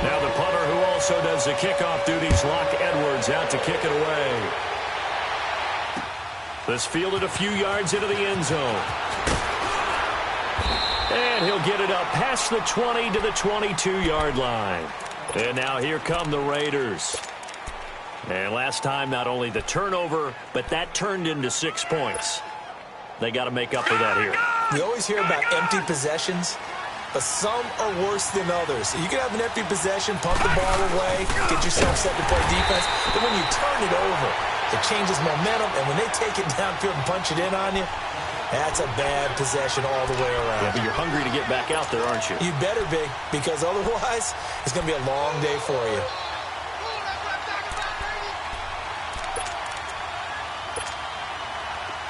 Now the punter who also does the kickoff duties, Locke Edwards, out to kick it away. This fielded a few yards into the end zone. And he'll get it up past the 20 to the 22-yard line. And now here come the Raiders. And last time, not only the turnover, but that turned into 6 points. They got to make up for that here. You always hear about empty possessions, but some are worse than others. You can have an empty possession, pump the ball away, get yourself set to play defense, but when you turn it over, it changes momentum, and when they take it downfield and punch it in on you, that's a bad possession all the way around. Yeah, but you're hungry to get back out there, aren't you? You better be, because otherwise, it's going to be a long day for you.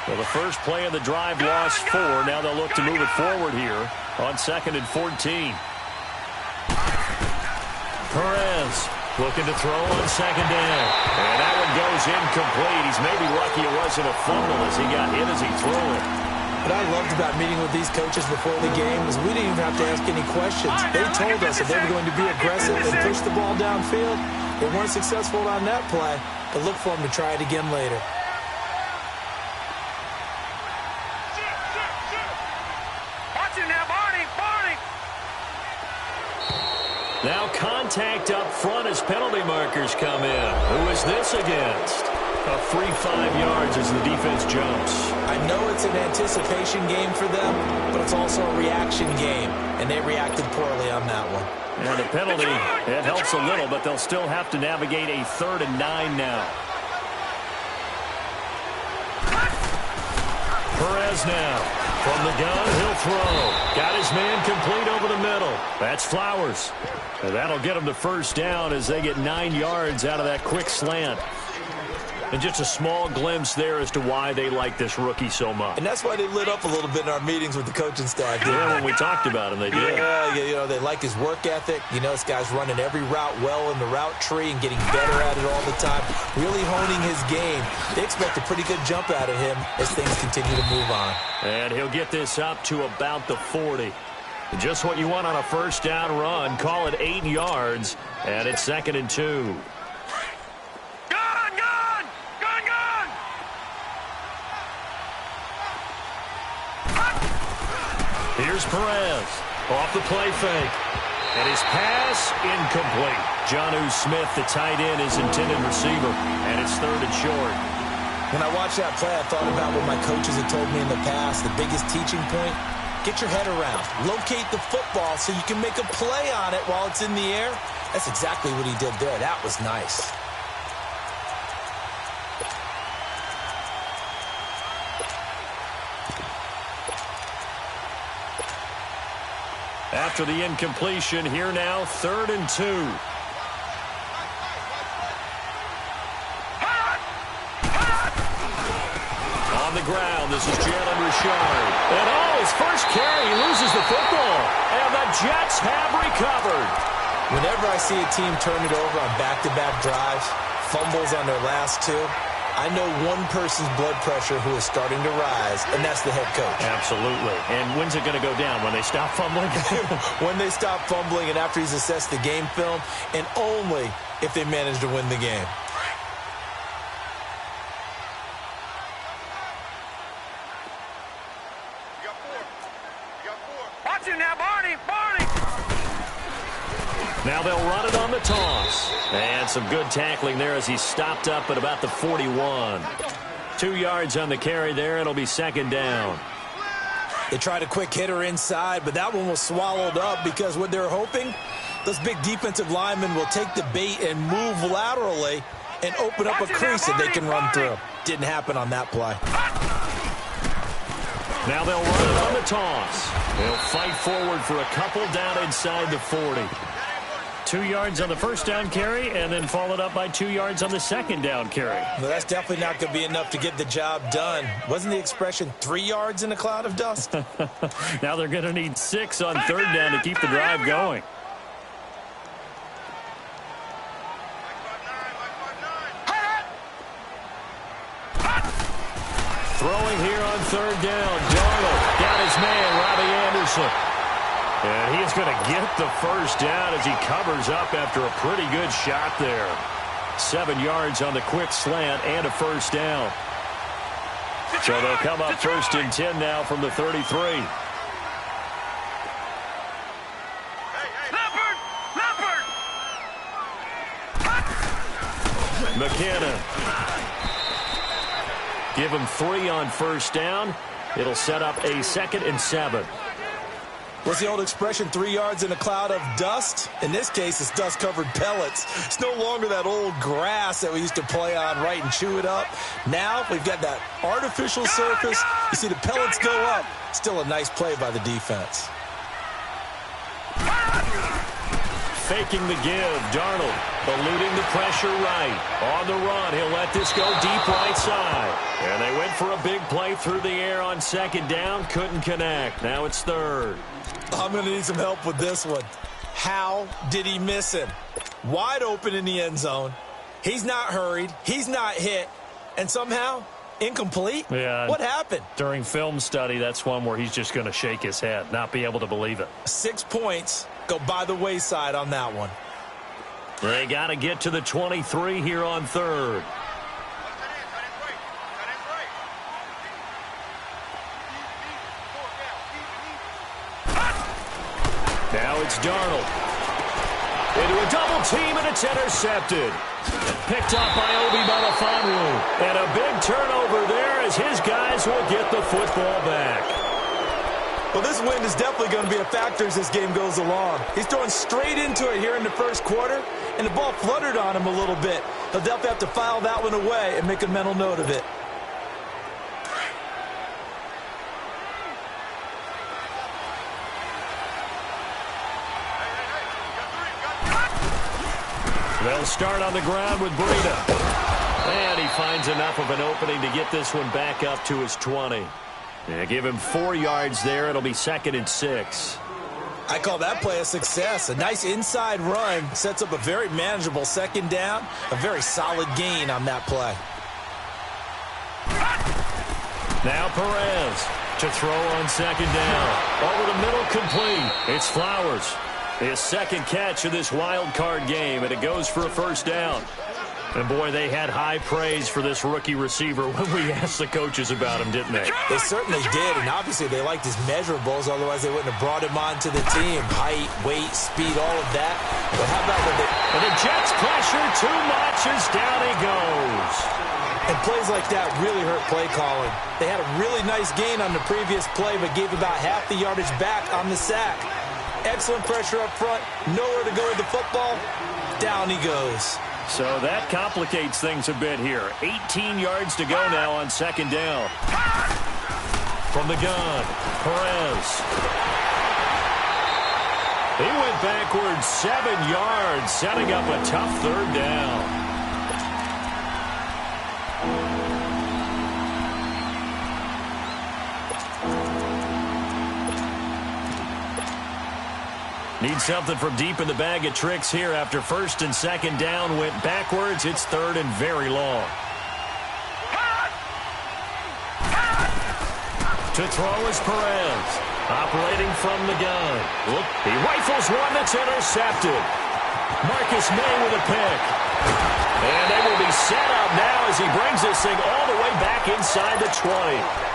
Well, the first play of the drive lost 4. Now they'll look to move it forward here on 2nd and 14. Perez looking to throw on 2nd down. And that one goes incomplete. He's maybe lucky it wasn't a fumble as he got hit as he threw it. What I loved about meeting with these coaches before the game is we didn't even have to ask any questions. They told us that they were going to be aggressive and push the ball downfield. They weren't successful on that play, but look for them to try it again later. Now contact up front as penalty markers come in. Who is this against? A free 5 yards as the defense jumps. I know it's an anticipation game for them, but it's also a reaction game, and they reacted poorly on that one. And the penalty, it helps a little, but they'll still have to navigate a 3rd and 9 now. Perez now. From the gun, he'll throw. Got his man complete over the middle. That's Flowers. And that'll get them to 1st down as they get 9 yards out of that quick slant. And just a small glimpse there as to why they like this rookie so much. And that's why they lit up a little bit in our meetings with the coaching staff. Yeah, when we talked about him, they did. Yeah, you know, they like his work ethic. You know, this guy's running every route well in the route tree and getting better at it all the time. Really honing his game. They expect a pretty good jump out of him as things continue to move on. And he'll get this up to about the 40. Just what you want on a 1st down run. Call it 8 yards, and it's 2nd and 2. Here's Perez off the play fake. And his pass incomplete. Jonnu Smith, the tight end, his intended receiver. And it's 3rd and short. When I watched that play, I thought about what my coaches had told me in the past. The biggest teaching point, get your head around. Locate the football so you can make a play on it while it's in the air. That's exactly what he did there. That was nice. After the incompletion, here now, 3rd and 2. On the ground, this is Jalen Richard. And his first carry, he loses the football. And the Jets have recovered. Whenever I see a team turn it over on back-to-back drives, fumbles on their last 2, I know one person's blood pressure who is starting to rise, and that's the head coach. Absolutely. And when's it going to go down? When they stop fumbling? When they stop fumbling and after he's assessed the game film, and only if they manage to win the game. Watch him now, Barney! Now they'll run it on the toss. And some good tackling there as he stopped up at about the 41. 2 yards on the carry there. It'll be 2nd down. They tried a quick hitter inside, but that one was swallowed up because what they're hoping, those big defensive linemen will take the bait and move laterally and open up a crease that they can run through. Didn't happen on that play. Now they'll run it on the toss. They'll fight forward for a couple down inside the 40. 2 yards on the 1st down carry, and then followed up by 2 yards on the 2nd down carry. Well, that's definitely not going to be enough to get the job done. Wasn't the expression 3 yards in a cloud of dust? Now they're going to need 6 on 3rd down to keep the drive going. Throwing here on 3rd down. Darnold got his man, Robbie Anderson. And he is going to get the first down as he covers up after a pretty good shot there. 7 yards on the quick slant and a first down. So they'll come up first and 10 now from the 33. McKinnon. Give him 3 on first down. It'll set up a 2nd and 7. What's the old expression, 3 yards in a cloud of dust? In this case, it's dust-covered pellets. It's no longer that old grass that we used to play on, right, and chew it up. Now we've got that artificial surface. You see the pellets go up. Still a nice play by the defense. Faking the give, Darnold eluding the pressure right. On the run, he'll let this go deep right side. And they went for a big play through the air on 2nd down. Couldn't connect. Now it's 3rd. I'm going to need some help with this one. How did he miss him? Wide open in the end zone. He's not hurried. He's not hit. And somehow, incomplete? Yeah. What happened? During film study, that's one where he's just going to shake his head, not be able to believe it. 6 points go by the wayside on that one. They got to get to the 23 here on 3rd. Now it's Darnold. Into a double team, and it's intercepted. Picked up by Obi Melifonwu. And a big turnover there as his guys will get the football back. Well, this wind is definitely going to be a factor as this game goes along. He's throwing straight into it here in the first quarter, and the ball fluttered on him a little bit. He'll definitely have to file that one away and make a mental note of it. They'll start on the ground with Breida. And he finds enough of an opening to get this one back up to his 20. Yeah, give him 4 yards there. It'll be 2nd and 6. I call that play a success. A nice inside run sets up a very manageable 2nd down. A very solid gain on that play. Now Perez to throw on 2nd down. Over the middle, complete. It's Flowers. His 2nd catch of this wild card game, and it goes for a first down. And, boy, they had high praise for this rookie receiver when we asked the coaches about him, didn't they? They certainly did, and obviously they liked his measurables, otherwise they wouldn't have brought him onto the team. Height, weight, speed, all of that. But how about when they... And the Jets pressure too much as down he goes. And plays like that really hurt play calling. They had a really nice gain on the previous play, but gave about half the yardage back on the sack. Excellent pressure up front, nowhere to go with the football. Down he goes. So that complicates things a bit here. 18 yards to go now on 2nd down. From the gun, Perez. He went backwards 7 yards, setting up a tough 3rd down. Need something from deep in the bag of tricks here after 1st and 2nd down went backwards. It's 3rd and very long. To throw is Perez. Operating from the gun. Look, he rifles one that's intercepted. Marcus May with a pick. And they will be set up now as he brings this thing all the way back inside the 20.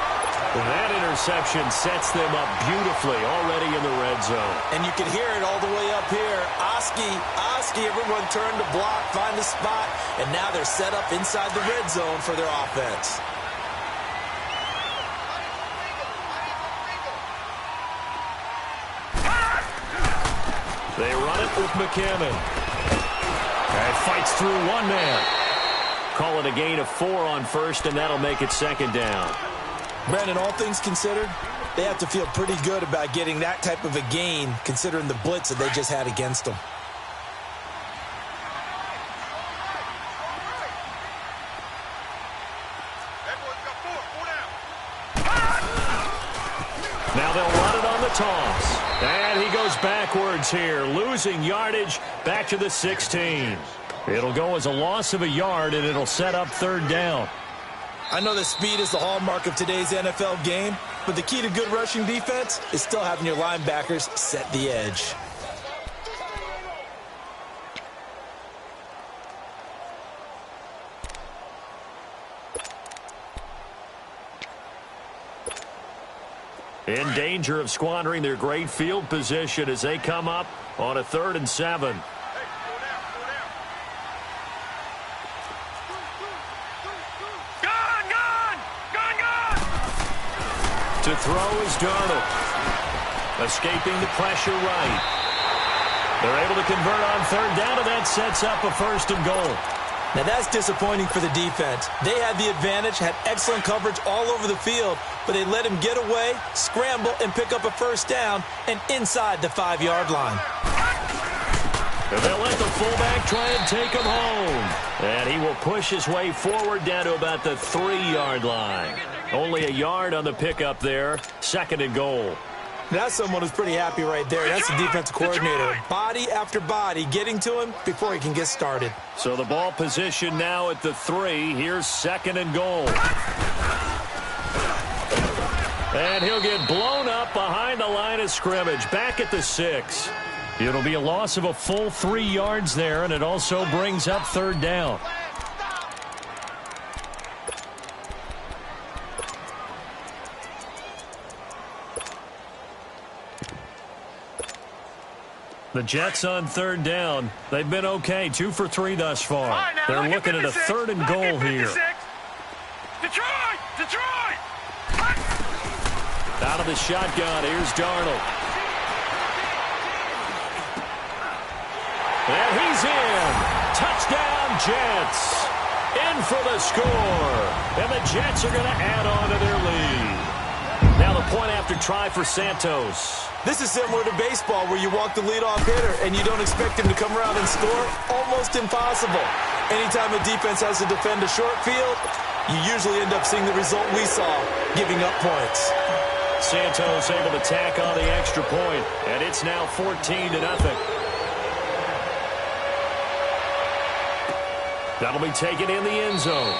That interception sets them up beautifully already in the red zone. And you can hear it all the way up here. Oski, everyone turned to block, find a spot, and now they're set up inside the red zone for their offense. They run it with McKinnon. And fights through one man. Call it a gain of 4 on 1st, and that'll make it 2nd down. Brandon, all things considered, they have to feel pretty good about getting that type of a gain, considering the blitz that they just had against them. Now they'll run it on the toss. And he goes backwards here, losing yardage back to the 16. It'll go as a loss of a yard, and it'll set up 3rd down. I know that speed is the hallmark of today's NFL game, but the key to good rushing defense is still having your linebackers set the edge. In danger of squandering their great field position as they come up on a 3rd and 7. To throw is Darnold. Escaping the pressure right. They're able to convert on 3rd down, and that sets up a 1st and goal. Now that's disappointing for the defense. They had the advantage, had excellent coverage all over the field, but they let him get away, scramble, and pick up a 1st down, and inside the 5-yard line. And they'll let the fullback try and take him home. And he will push his way forward down to about the 3-yard line. Only a yard on the pickup there. 2nd and goal. That's someone who's pretty happy right there. That's the defensive coordinator. Body after body getting to him before he can get started. So the ball position now at the 3. Here's 2nd and goal. And he'll get blown up behind the line of scrimmage. Back at the 6. It'll be a loss of a full 3 yards there, and it also brings up 3rd down. The Jets on 3rd down. They've been okay. 2 for 3 thus far. Right, now, they're looking at a 3rd and goal here. Detroit! Detroit! Out of the shotgun, here's Darnold. And he's in. Touchdown, Jets. In for the score. And the Jets are going to add on to their lead. Now the point after try for Santos. This is similar to baseball where you walk the leadoff hitter and you don't expect him to come around and score. Almost impossible. Anytime a defense has to defend a short field, you usually end up seeing the result we saw, giving up points. Santos able to tack on the extra point, and it's now 14-0. That'll be taken in the end zone.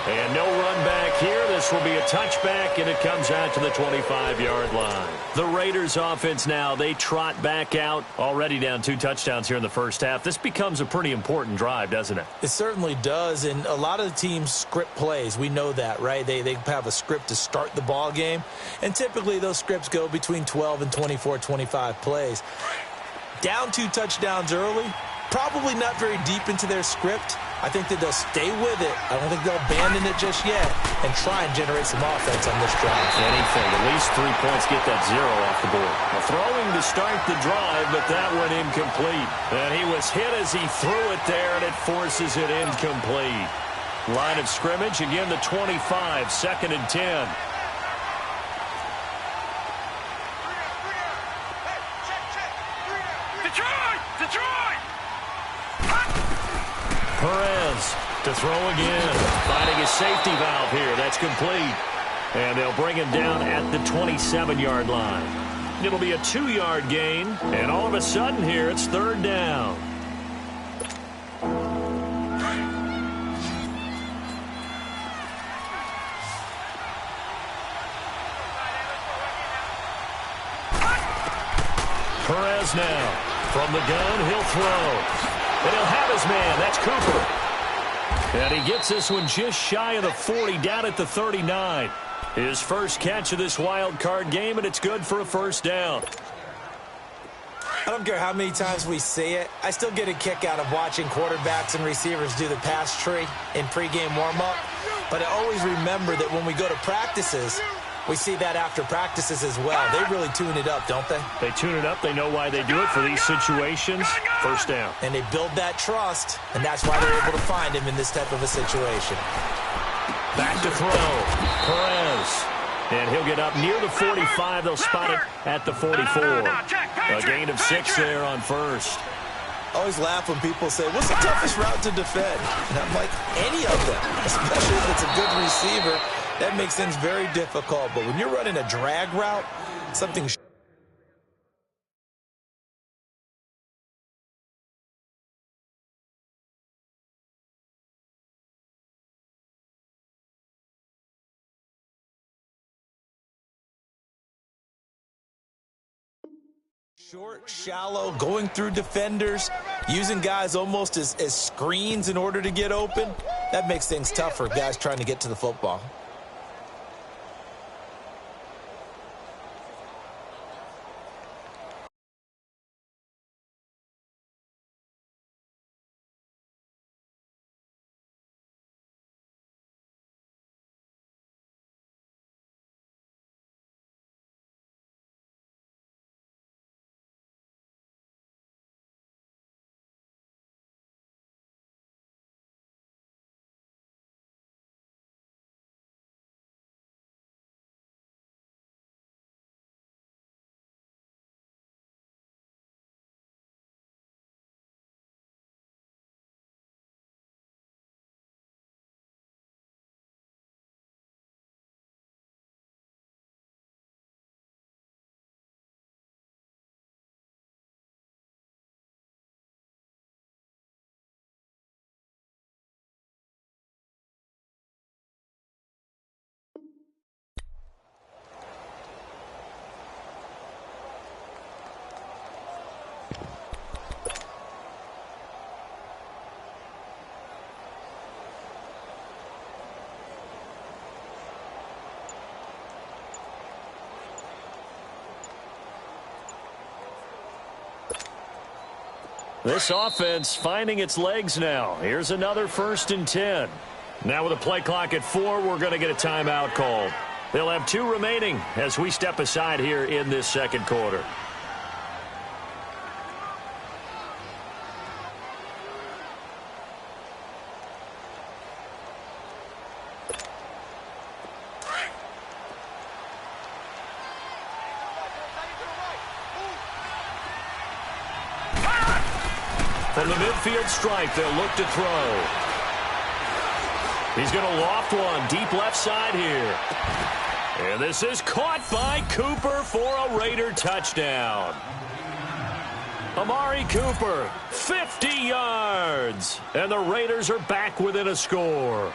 And no run back here. This will be a touchback, and it comes out to the 25-yard line. The Raiders offense now, they trot back out. Already down 2 touchdowns here in the first half. This becomes a pretty important drive, doesn't it? It certainly does, and a lot of the teams script plays. We know that, right? They have a script to start the ball game, and typically those scripts go between 12 and 24, 25 plays. Down 2 touchdowns early, probably not very deep into their script. I think that they'll stay with it. I don't think they'll abandon it just yet and try and generate some offense on this drive. Anything. At least 3 points, get that 0 off the board. A throwing to start the drive, but that went incomplete. And he was hit as he threw it there, and it forces it incomplete. Line of scrimmage, again the 25, 2nd and 10. Detroit! Detroit! Perez to throw again. Finding a safety valve here. That's complete. And they'll bring him down at the 27-yard line. It'll be a 2-yard gain. And all of a sudden here, it's 3rd down. Perez now. From the gun, he'll throw. And he'll have his man. That's Cooper. And he gets this one just shy of the 40, down at the 39. His first catch of this wild card game, and it's good for a 1st down. I don't care how many times we see it. I still get a kick out of watching quarterbacks and receivers do the pass tree in pregame warm-up. But I always remember that when we go to practices, we see that after practices as well. They really tune it up, don't they? They tune it up. They know why they do it for these situations. 1st down. And they build that trust, and that's why they're able to find him in this type of a situation. Back to throw. Perez. And he'll get up near the 45. They'll spot it at the 44. A gain of 6 there on 1st. I always laugh when people say, what's the toughest route to defend? And I'm like, any of them, especially if it's a good receiver. That makes things very difficult. But when you're running a drag route, something Short, shallow, going through defenders, using guys almost as screens in order to get open. That makes things tough for guys trying to get to the football. This offense finding its legs now. Here's another 1st and 10. Now with a play clock at 4, we're going to get a timeout called. They'll have 2 remaining as we step aside here in this second quarter. From the midfield stripe, they'll look to throw. He's going to loft one deep left side here. And this is caught by Cooper for a Raider touchdown. Amari Cooper, 50 yards. And the Raiders are back within a score.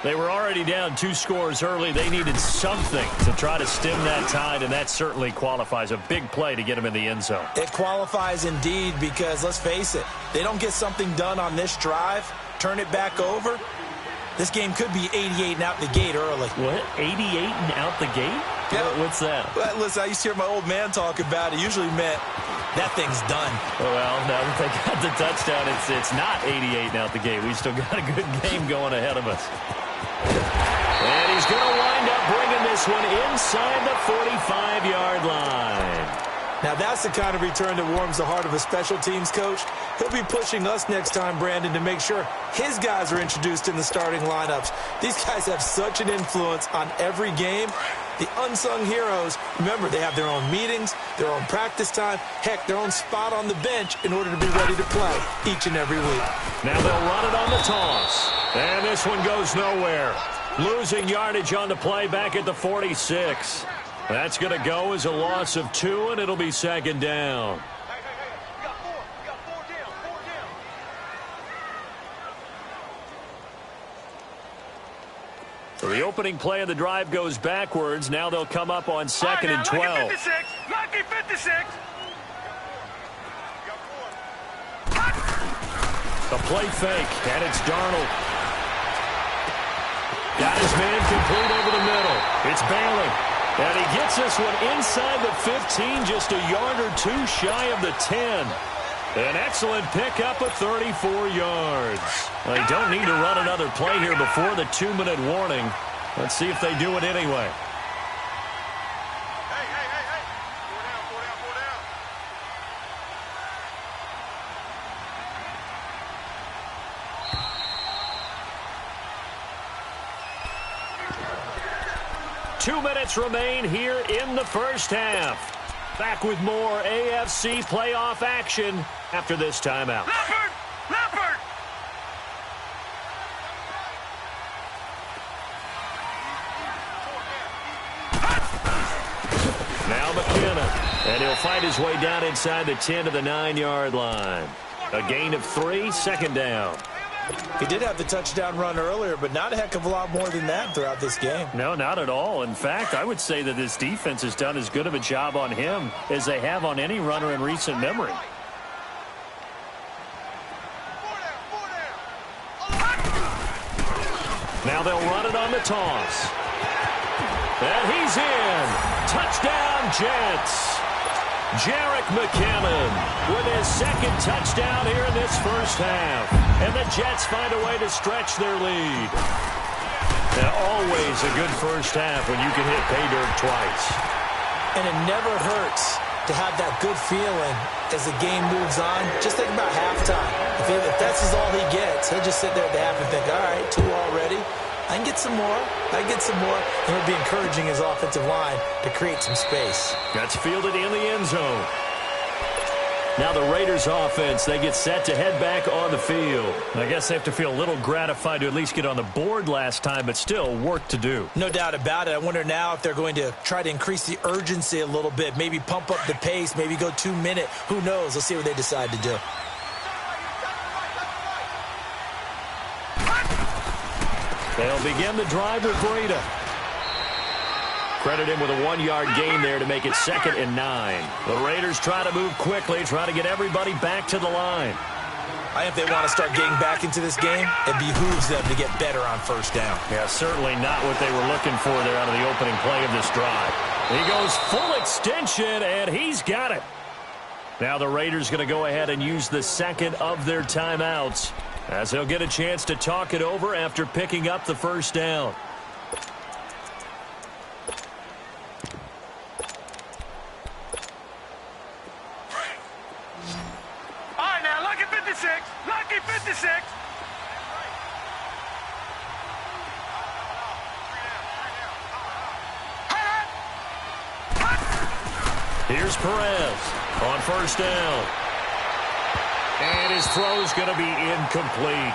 They were already down 2 scores early. They needed something to try to stem that tide, and that certainly qualifies. A big play to get him in the end zone. It qualifies indeed because, let's face it, they don't get something done on this drive, turn it back over, this game could be 88 and out the gate early. What? 88 and out the gate? Yeah. What's that? Well, listen, I used to hear my old man talk about it. Usually meant that thing's done. Well, now that they got the touchdown, it's not 88 and out the gate. We still got a good game going ahead of us. And he's going to wind up bringing this one inside the 45-yard line. Now, that's the kind of return that warms the heart of a special teams coach. He'll be pushing us next time, Brandon, to make sure his guys are introduced in the starting lineups. These guys have such an influence on every game. The unsung heroes, remember, they have their own meetings, their own practice time, heck, their own spot on the bench in order to be ready to play each and every week. Now they'll run it on the toss. And this one goes nowhere. Losing yardage on the play back at the 46. That's going to go as a loss of 2, and it'll be 2nd down. So the opening play of the drive goes backwards. Now they'll come up on 2nd and 12. 56. The play fake, and it's Darnold. Got his man complete over the middle. It's Bailey. And he gets this one inside the 15, just a yard or 2 shy of the 10. An excellent pickup of 34 yards. Well, they don't need to run another play here before the 2-minute warning. Let's see if they do it anyway. Hey. 4 down. 2 minutes remain here in the first half. Back with more AFC playoff action after this timeout. Leopard! Now McKenna, and he'll fight his way down inside the 10 to the 9-yard line. A gain of 3, 2nd down. He did have the touchdown run earlier, but not a heck of a lot more than that throughout this game. No, not at all. In fact, I would say that this defense has done as good of a job on him as they have on any runner in recent memory. Now they'll run it on the toss. And he's in. Touchdown, Jets. Jerick McKinnon with his second touchdown here in this first half. And the Jets find a way to stretch their lead. Now, always a good first half when you can hit pay dirt twice. And it never hurts to have that good feeling as the game moves on. Just think about halftime. If that's all he gets, he'll just sit there at the half and think, all right, 2 already. I can get some more. I can get some more. And he'll be encouraging his offensive line to create some space. That's fielded in the end zone. Now the Raiders offense, they get set to head back on the field. I guess they have to feel a little gratified to at least get on the board last time, but still work to do. No doubt about it. I wonder now if they're going to try to increase the urgency a little bit, maybe pump up the pace, maybe go 2-minute. Who knows? Let's see what they decide to do. They'll begin the drive with Breida. Credit him with a 1-yard gain there to make it 2nd and 9. The Raiders try to move quickly, try to get everybody back to the line. I think they want to start getting back into this game. It behooves them to get better on first down. Yeah, certainly not what they were looking for there out of the opening play of this drive. He goes full extension, and he's got it. Now the Raiders going to go ahead and use the second of their timeouts, as they'll get a chance to talk it over after picking up the first down. All right, now, lucky 56. Lucky 56. Here's Perez on first down. And his throw's going to be incomplete.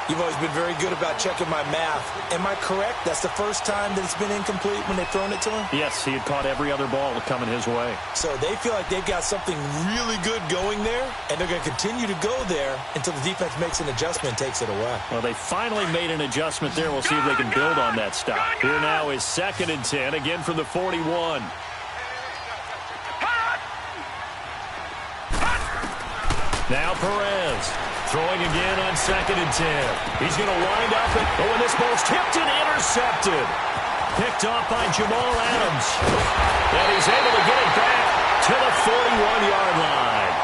You've always been very good about checking my math. Am I correct? That's the first time that it's been incomplete when they've thrown it to him? Yes, he had caught every other ball coming his way. So they feel like they've got something really good going there, and they're going to continue to go there until the defense makes an adjustment and takes it away. Well, they finally made an adjustment there. We'll see if they can build on that stop. Here now is 2nd and 10, again from the 41. Now Perez throwing again on 2nd and 10. He's going to wind up it. Oh, and this ball's tipped and intercepted. Picked off by Jamal Adams. And he's able to get it back to the 41-yard line.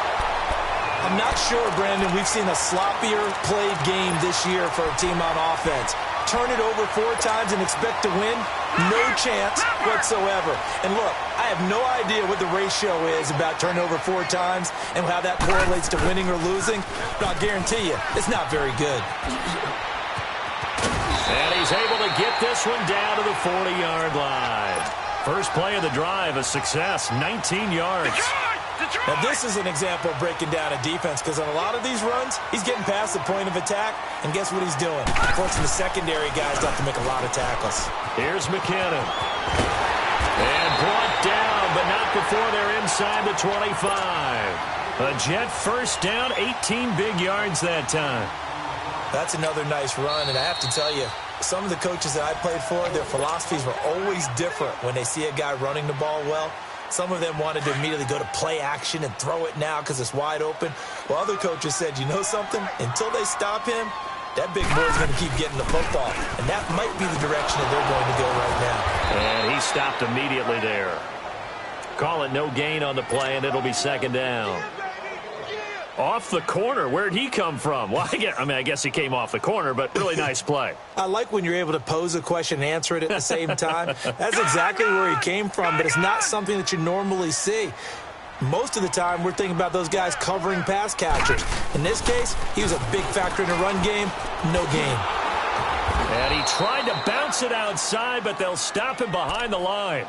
I'm not sure, Brandon, we've seen a sloppier played game this year for a team on offense. Turn it over 4 times and expect to win? No chance whatsoever. And look, I have no idea what the ratio is about turning over 4 times and how that correlates to winning or losing, but I'll guarantee you, it's not very good. And he's able to get this one down to the 40-yard line. First play of the drive, a success, 19 yards. Now, this is an example of breaking down a defense, because on a lot of these runs, he's getting past the point of attack, and guess what he's doing? Forcing the secondary guys to have to make a lot of tackles. Here's McKinnon. And brought down, but not before they're inside the 25. A Jet first down, 18 big yards that time. That's another nice run, and I have to tell you, some of the coaches that I played for, their philosophies were always different when they see a guy running the ball well. Some of them wanted to immediately go to play action and throw it now because it's wide open. While other coaches said, you know something? Until they stop him, that big boy's going to keep getting the football. And that might be the direction that they're going to go right now. And he stopped immediately there. Call it no gain on the play, and it'll be 2nd down. Off the corner. Where'd he come from? Well, I guess he came off the corner, but really nice play. I like when you're able to pose a question and answer it at the same time. That's exactly where he came from, but it's not something that you normally see. Most of the time, we're thinking about those guys covering pass catchers. In this case, he was a big factor in the run game. No gain. And he tried to bounce it outside, but they'll stop him behind the line.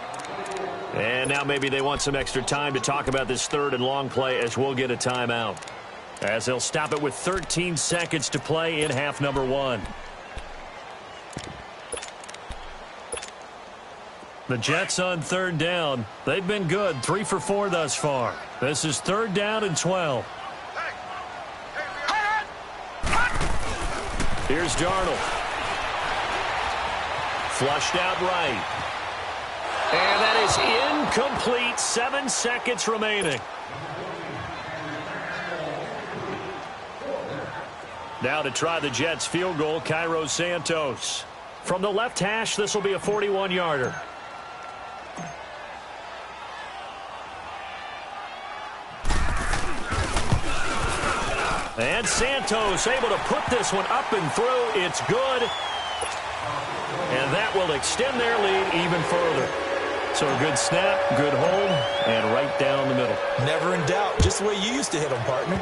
And now maybe they want some extra time to talk about this 3rd and long play as we'll get a timeout, as they'll stop it with 13 seconds to play in half number 1. The Jets on 3rd down. They've been good, 3 for 4 thus far. This is 3rd down and 12. Here's Darnold. Flushed out right. And that is incomplete. 7 seconds remaining. Now to try the Jets field goal, Cairo Santos. From the left hash, this will be a 41-yarder. And Santos able to put this one up and through. It's good. And that will extend their lead even further. So a good snap, good hold, and right down the middle. Never in doubt. Just the way you used to hit them, partner.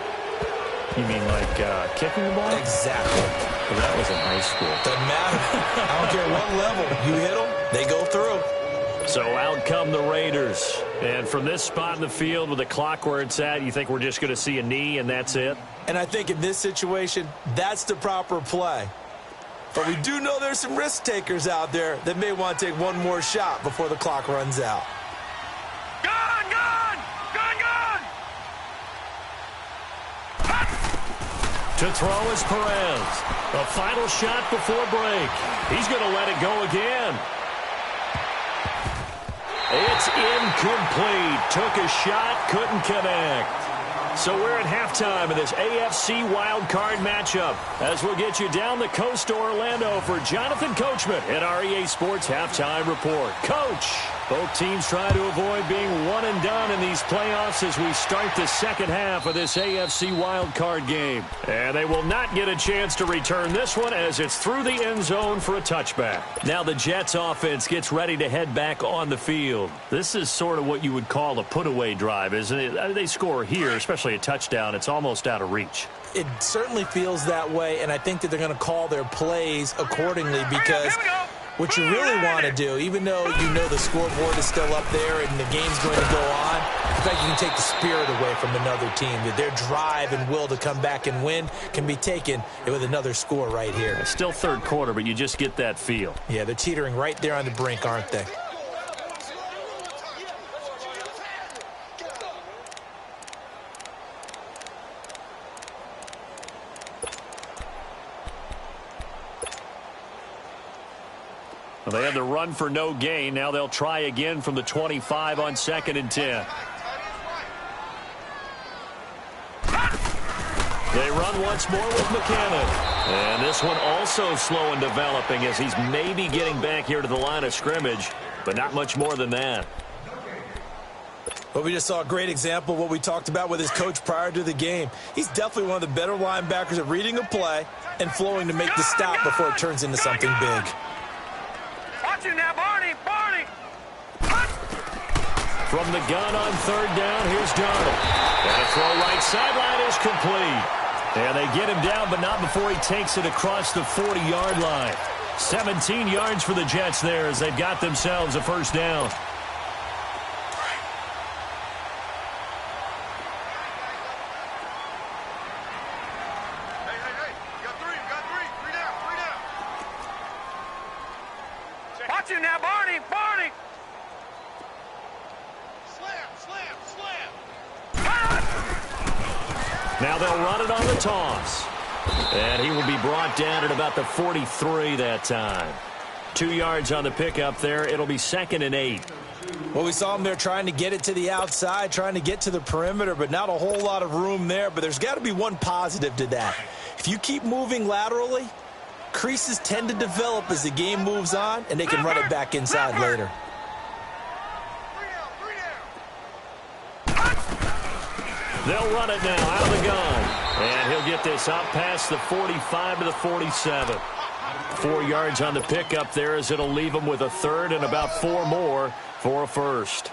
You mean like kicking the ball? Exactly. Well, that was in high school. Doesn't matter. I don't care what level. You hit them, they go through. So out come the Raiders. And from this spot in the field with the clock where it's at, you think we're just going to see a knee and that's it? And I think in this situation, that's the proper play. But we do know there's some risk takers out there that may want to take one more shot before the clock runs out. Gone, gone! Gone, gone! To throw is Perez. A final shot before break. He's going to let it go again. It's incomplete. Took a shot, couldn't connect. So we're at halftime of this AFC wildcard matchup as we'll get you down the coast to Orlando for Jonathan Coachman at our EA Sports Halftime Report. Coach, both teams try to avoid being one and done in these playoffs as we start the second half of this AFC wildcard game. And they will not get a chance to return this one as it's through the end zone for a touchback. Now the Jets offense gets ready to head back on the field. This is sort of what you would call a put-away drive, isn't it? They score here, especially a touchdown. It's almost out of reach. It certainly feels that way, and I think that they're going to call their plays accordingly because what you really want to do, even though you know the scoreboard is still up there and the game's going to go on, in fact, you can take the spirit away from another team, that their drive and will to come back and win can be taken with another score right here. It's still third quarter, but you just get that feel. Yeah, they're teetering right there on the brink, aren't they? Well, they had the run for no gain. Now they'll try again from the 25 on 2nd and 10. They run once more with McCannon. And this one also slow in developing as he's maybe getting back here to the line of scrimmage, but not much more than that. Well, we just saw a great example of what we talked about with his coach prior to the game. He's definitely one of the better linebackers at reading a play and flowing to make the stop before it turns into something big. Watch you now, Barney! Barney! From the gun on 3rd down, here's Darnold. And a throw right sideline is complete. And they get him down, but not before he takes it across the 40-yard line. 17 yards for the Jets there as they've got themselves a first down. Watch you now, Barney! Barney! Now they'll run it on the toss. And he will be brought down at about the 43 that time. 2 yards on the pickup there. It'll be 2nd and 8. Well, we saw him there trying to get it to the outside, trying to get to the perimeter, but not a whole lot of room there. But there's got to be one positive to that. If you keep moving laterally, creases tend to develop as the game moves on, and they can run it back inside later. They'll run it now out of the gun. And he'll get this out past the 45 to the 47. 4 yards on the pickup there as it'll leave him with a 3rd and about 4 more for a first.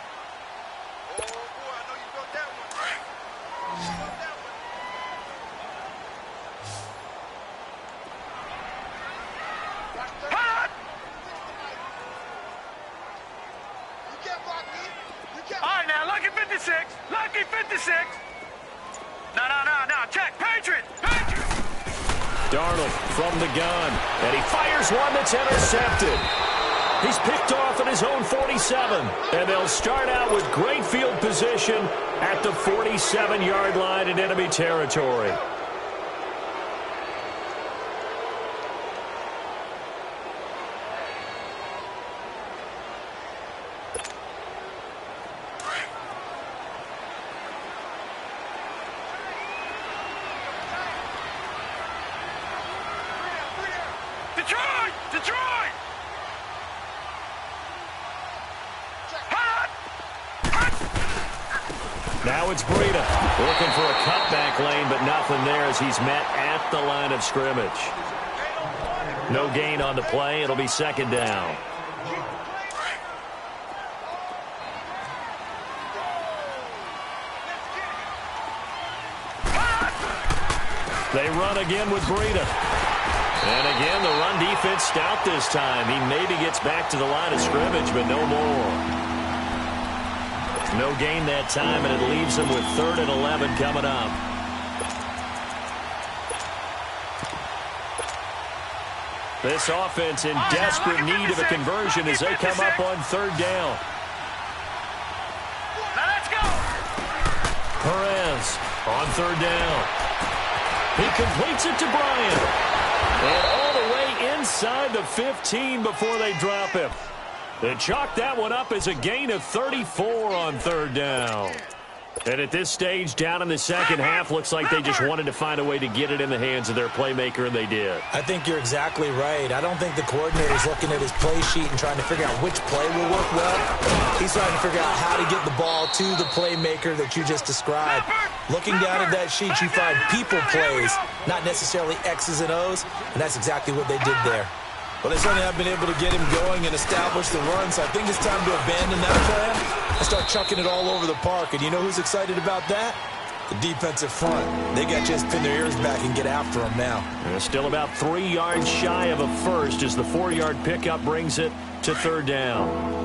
All right, now, lucky 56. Lucky 56. No. Check. Patriot. Darnold from the gun. And he fires one that's intercepted. He's picked off at his own 47. And they'll start out with great field position at the 47-yard line in enemy territory. Detroit! Detroit! Hot! Now it's Breida looking for a cutback lane, but nothing there as he's met at the line of scrimmage. No gain on the play. It'll be second down. They run again with Breida. And again, the run defense stout this time. He maybe gets back to the line of scrimmage, but no more. No gain that time, and it leaves them with 3rd and 11 coming up. This offense in desperate need of a conversion as they come up on 3rd down. Now let's go! Perez on 3rd down. He completes it to Bryant. And all the way inside the 15 before they drop him. They chalk that one up as a gain of 34 on 3rd down. And at this stage, down in the second half, looks like they just wanted to find a way to get it in the hands of their playmaker, and they did. I think you're exactly right. I don't think the coordinator's looking at his play sheet and trying to figure out which play will work well. He's trying to figure out how to get the ball to the playmaker that you just described. Looking down at that sheet, you find people plays, not necessarily X's and O's, and that's exactly what they did there. Well, they certainly have been able to get him going and establish the run, so I think it's time to abandon that plan and start chucking it all over the park. And you know who's excited about that? The defensive front. They got to just pin their ears back and get after him now. And still about 3 yards shy of a first as the 4-yard pickup brings it to 3rd down.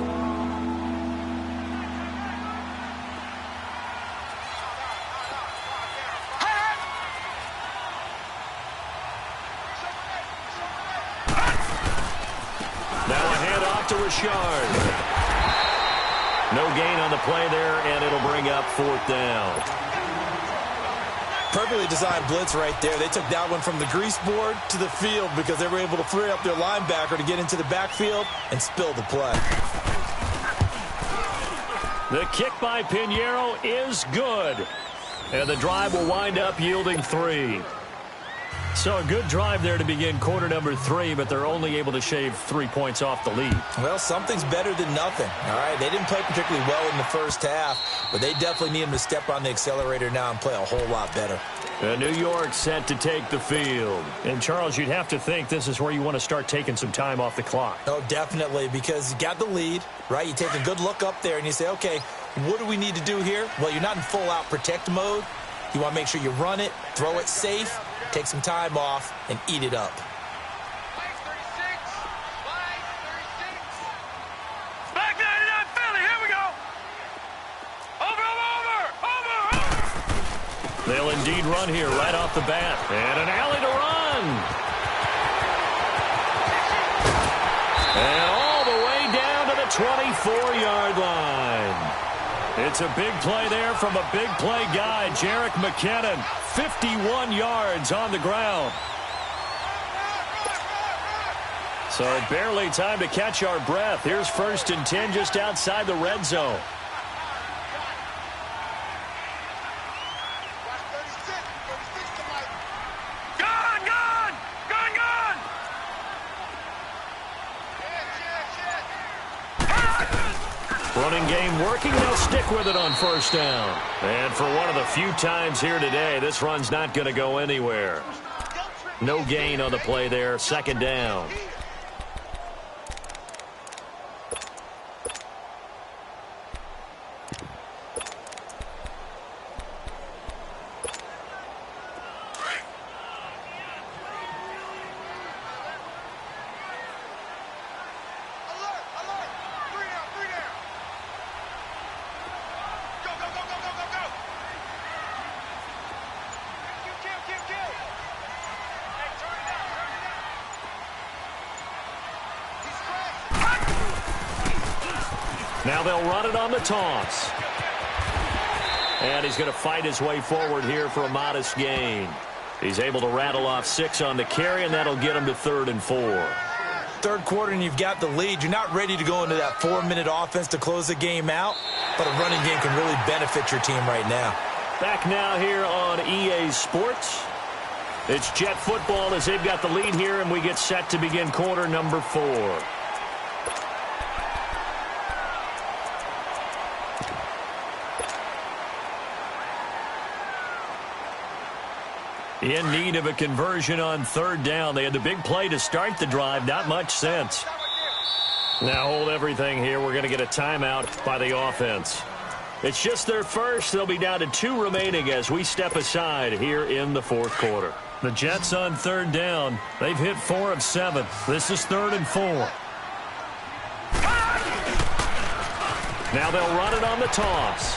To Richard. No gain on the play there, and it'll bring up 4th down. Perfectly designed blitz right there. They took that one from the grease board to the field because they were able to free up their linebacker to get into the backfield and spill the play. The kick by Pinheiro is good, and the drive will wind up yielding 3. So a good drive there to begin quarter number 3, but they're only able to shave 3 points off the lead. Well, something's better than nothing. All right, they didn't play particularly well in the first half, but they definitely need them to step on the accelerator now and play a whole lot better. New York set to take the field. And, Charles, you'd have to think this is where you want to start taking some time off the clock. Oh, definitely, because you got the lead, right? You take a good look up there and you say, okay, what do we need to do here? Well, you're not in full-out protect mode. You want to make sure you run it, throw it safe, take some time off, and eat it up. Back 99 Philly, here we go. Over. They'll indeed run here right off the bat. And an alley to run. And all the way down to the 24-yard line. It's a big play there from a big play guy, Jerick McKinnon. 51 yards on the ground. So barely time to catch our breath. Here's 1st and 10 just outside the red zone. Running game working. They'll stick with it on 1st down. And for one of the few times here today, this run's not going to go anywhere. No gain on the play there. 2nd down. Now they'll run it on the toss. And he's going to fight his way forward here for a modest gain. He's able to rattle off 6 on the carry, and that'll get him to 3rd and 4. 3rd quarter, and you've got the lead. You're not ready to go into that 4-minute offense to close the game out, but a running game can really benefit your team right now. Back now here on EA Sports. It's Jet football as they've got the lead here, and we get set to begin quarter number 4. In need of a conversion on 3rd down. They had the big play to start the drive. Not much sense. Now hold everything here. We're going to get a timeout by the offense. It's just their first. They'll be down to 2 remaining as we step aside here in the 4th quarter. The Jets on 3rd down. They've hit 4 of 7. This is 3rd and 4. Now they'll run it on the toss.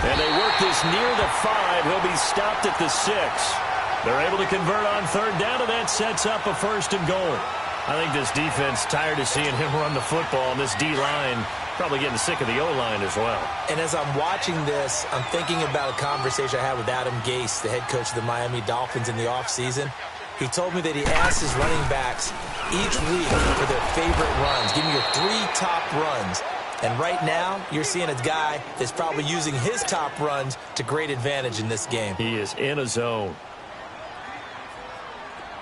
And they work this near the 5. He'll be stopped at the 6. They're able to convert on 3rd down, and that sets up a 1st and goal. I think this defense tired of seeing him run the football, and this D-line probably getting sick of the O-line as well. And as I'm watching this, I'm thinking about a conversation I had with Adam Gase, the head coach of the Miami Dolphins in the offseason. He told me that he asked his running backs each week for their favorite runs. Give me your 3 top runs. And right now, you're seeing a guy that's probably using his top runs to great advantage in this game. He is in a zone.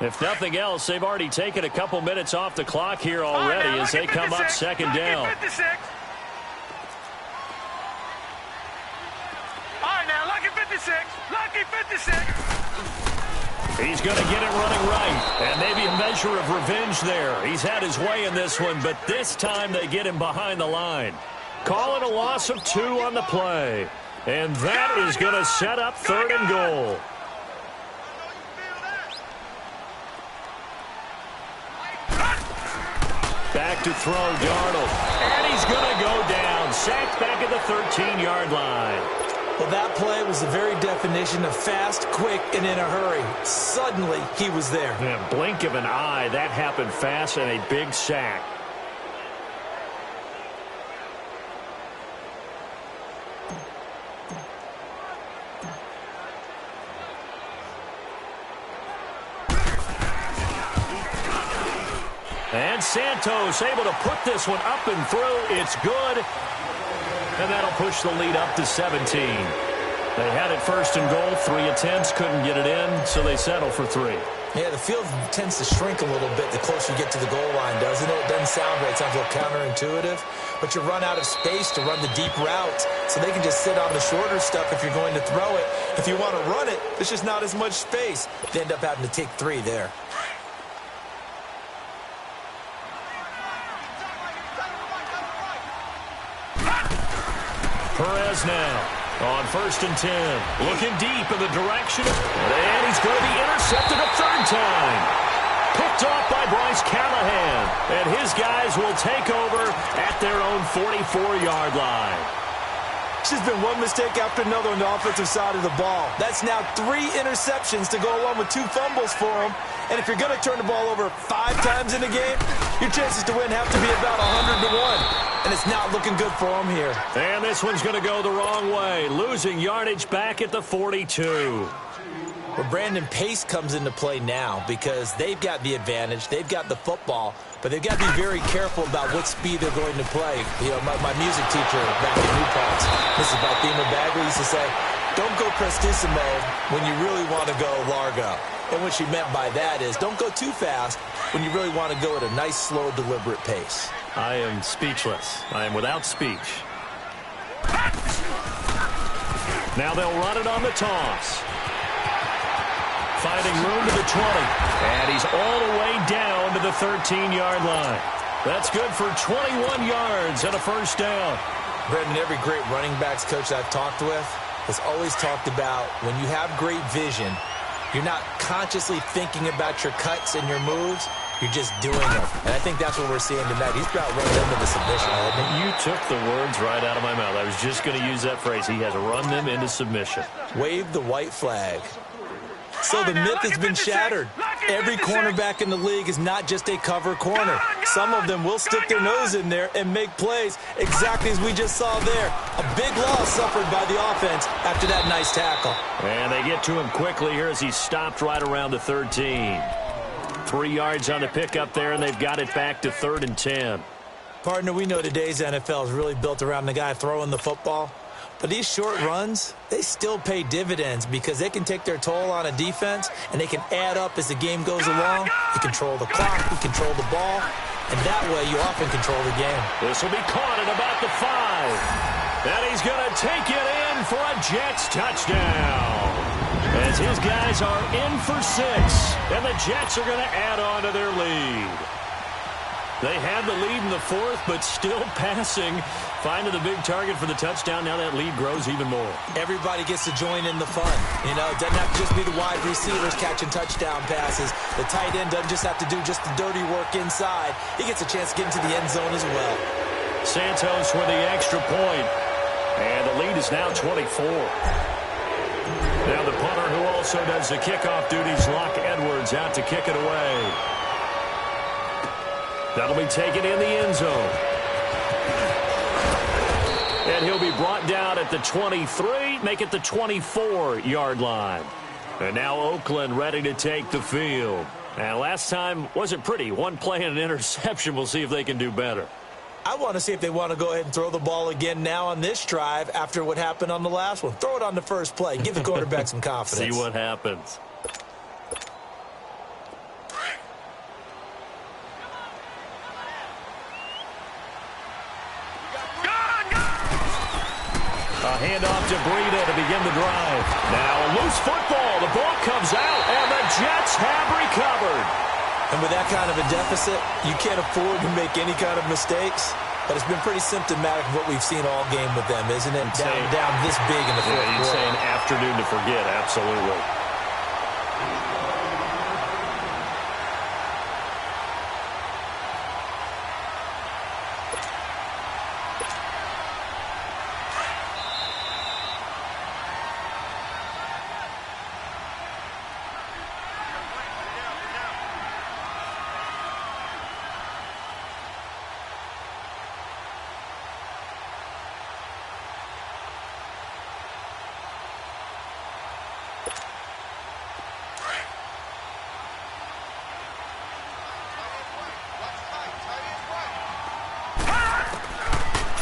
If nothing else, they've already taken a couple minutes off the clock here already as they come up 2nd down. Lucky 56. Lucky 56. He's going to get it running right. And maybe a measure of revenge there. He's had his way in this one, but this time they get him behind the line. Calling a loss of 2 on the play. And that is going to set up 3rd and goal. Back to throw, Darnold. And he's going to go down. Sacked back at the 13-yard line. Well, that play was the very definition of fast, quick, and in a hurry. Suddenly, he was there. In a blink of an eye, that happened fast and a big sack. And Santos able to put this one up and through. It's good. And that'll push the lead up to 17. They had it 1st and goal. 3 attempts, couldn't get it in, so they settle for 3. Yeah, the field tends to shrink a little bit the closer you get to the goal line, doesn't it? It doesn't sound right. It sounds a little counterintuitive. But you run out of space to run the deep routes, so they can just sit on the shorter stuff if you're going to throw it. If you want to run it, there's just not as much space. They end up having to take 3 there. Perez now on 1st and 10. Looking deep in the direction. And he's going to be intercepted a 3rd time. Picked off by Bryce Callahan. And his guys will take over at their own 44-yard line. It's just been one mistake after another on the offensive side of the ball. That's now 3 interceptions to go along with 2 fumbles for him. And if you're going to turn the ball over 5 times in a game, your chances to win have to be about 100 to 1. And it's not looking good for him here. And this one's going to go the wrong way. Losing yardage back at the 42. Well, Brandon, pace comes into play now because they've got the advantage. They've got the football. But they've got to be very careful about what speed they're going to play. You know, my music teacher back in New Paltz, Mrs. Balthema Bagley, used to say, don't go prestissimo when you really want to go largo. And what she meant by that is don't go too fast when you really want to go at a nice, slow, deliberate pace. I am speechless. I am without speech. Now they'll run it on the toss. Finding room to the 20. And he's all the way down to the 13-yard line. That's good for 21 yards and a 1st down. Brendan, every great running backs coach I've talked with has always talked about when you have great vision, you're not consciously thinking about your cuts and your moves. You're just doing them. And I think that's what we're seeing tonight. He's about run them into submission, hasn't he? You took the words right out of my mouth. I was just going to use that phrase. He has run them into submission. Wave the white flag. So the myth has been shattered. Every cornerback in the league is not just a cover corner. Some of them will stick their nose in there and make plays exactly as we just saw there. A big loss suffered by the offense after that nice tackle. And they get to him quickly here as he stopped right around the 13. 3 yards on the pickup there, and they've got it back to 3rd and 10. Partner, we know today's NFL is really built around the guy throwing the football. But these short runs, they still pay dividends because they can take their toll on a defense, and they can add up as the game goes along. You control the clock, you control the ball, and that way you often control the game. This will be caught at about the 5. And he's going to take it in for a Jets touchdown. As his guys are in for 6, and the Jets are going to add on to their lead. They had the lead in the 4th, but still passing. Finding the big target for the touchdown. Now that lead grows even more. Everybody gets to join in the fun. You know, it doesn't have to just be the wide receivers catching touchdown passes. The tight end doesn't just have to do just the dirty work inside. He gets a chance to get into the end zone as well. Santos with the extra point. And the lead is now 24. Now the punter who also does the kickoff duties, Locke Edwards, out to kick it away. That'll be taken in the end zone. And he'll be brought down at the 23, make it the 24-yard line. And now Oakland ready to take the field. And last time wasn't pretty. One play and an interception. We'll see if they can do better. I want to see if they want to go ahead and throw the ball again now on this drive after what happened on the last one. Throw it on the first play. Give the quarterback some confidence. See what happens. A handoff to Breida to begin the drive. Now a loose football. The ball comes out, and the Jets have recovered. And with that kind of a deficit, you can't afford to make any kind of mistakes. But it's been pretty symptomatic of what we've seen all game with them, isn't it? Down this big in the fourth quarter. You'd say an afternoon to forget, absolutely.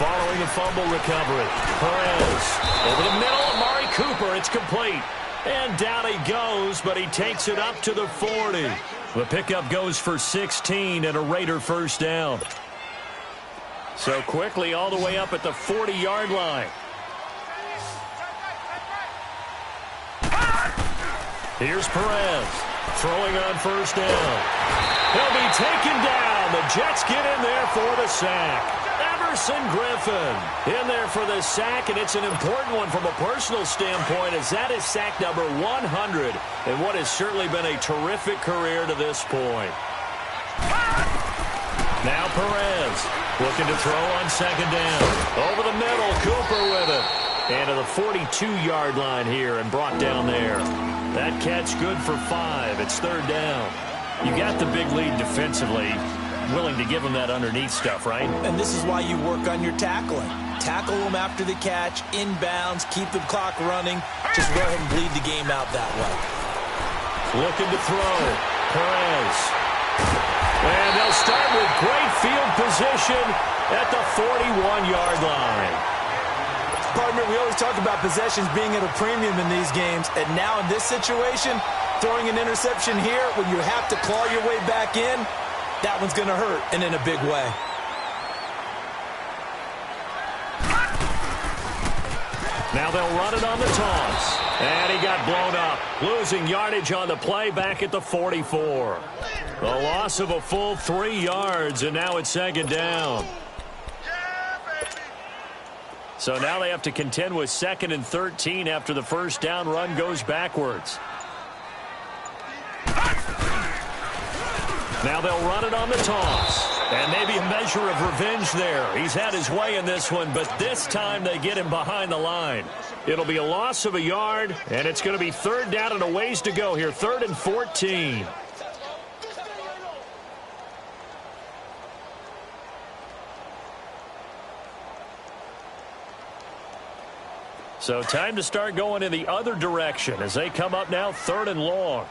Following the fumble recovery, Perez over the middle, Amari Cooper, it's complete. And down he goes, but he takes it up to the 40. The pickup goes for 16 and a Raider first down. So quickly all the way up at the 40-yard line. Here's Perez throwing on first down. He'll be taken down. The Jets get in there for the sack. Everson Griffin in there for the sack, and it's an important one from a personal standpoint, as that is sack number 100 in what has certainly been a terrific career to this point. Now Perez looking to throw on second down. Over the middle, Cooper with it. And to the 42-yard line here and brought down there. That catch good for 5. It's third down. You got the big lead defensively. Willing to give them that underneath stuff, right? And this is why you work on your tackling. Tackle them after the catch, inbounds, keep the clock running. Just go ahead and bleed the game out that way. Looking to throw. Perez. And they'll start with great field position at the 41-yard line. Partner, we always talk about possessions being at a premium in these games. And now in this situation, throwing an interception here when you have to claw your way back in, that one's going to hurt, and in a big way. Now they'll run it on the toss. And he got blown up. Losing yardage on the play back at the 44. The loss of a full 3 yards, and now it's second down. So now they have to contend with 2nd and 13 after the first down run goes backwards. Now they'll run it on the toss. And maybe a measure of revenge there. He's had his way in this one, but this time they get him behind the line. It'll be a loss of a yard, and it's going to be third down and a ways to go here. 3rd and 14. So time to start going in the other direction as they come up now 3rd and long.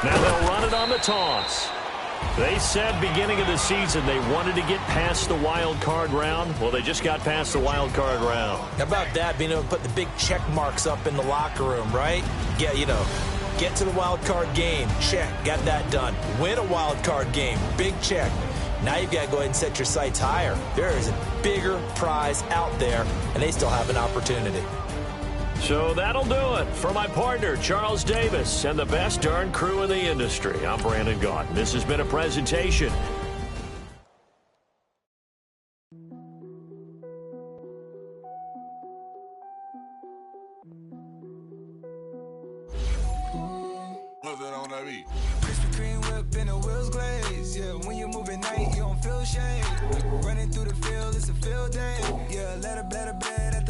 Now they'll run it on the toss. They said beginning of the season they wanted to get past the wild card round. Well, they just got past the wild card round. How about that, being able to put the big check marks up in the locker room, right? Yeah, you know, get to the wild card game, check, got that done. Win a wild card game, big check. Now you've got to go ahead and set your sights higher. There is a bigger prize out there, and they still have an opportunity. So that'll do it for my partner, Charles Davis, and the best darn crew in the industry. I'm Brandon Gaudin. This has been a presentation. Krispy Kreme whip and the wheels glaze. Yeah, when you move at night, you don't feel shame. Running through the field, it's a field day. Yeah, let a better bed at the